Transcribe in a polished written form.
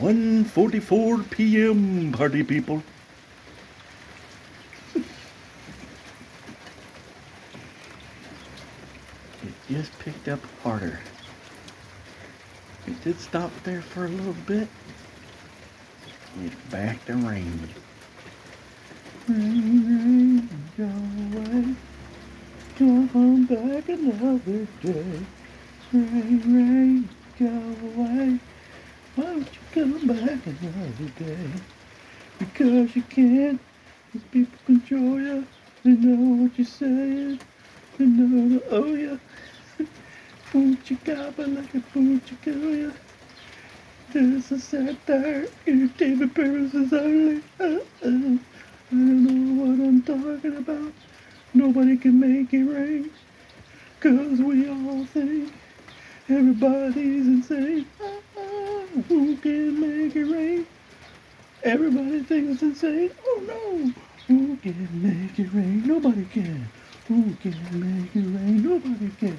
1:44 p.m. party people. It just picked up harder. It did stop there for a little bit. It's back to rain. Rain, go away. Come back another day. Rain, go away. Why don't you come back another day? Because you can't. These people control you. They know what you're saying. They know to owe you. Poochie gobble like a poochie kill you. This is satire. Entertainment purposes only. I don't know what I'm talking about. Nobody can make it rain. Cause we all think everybody's insane. Who can make it rain? Everybody thinks it's insane. Oh no! Who can make it rain? Nobody can. Who can make it rain? Nobody can.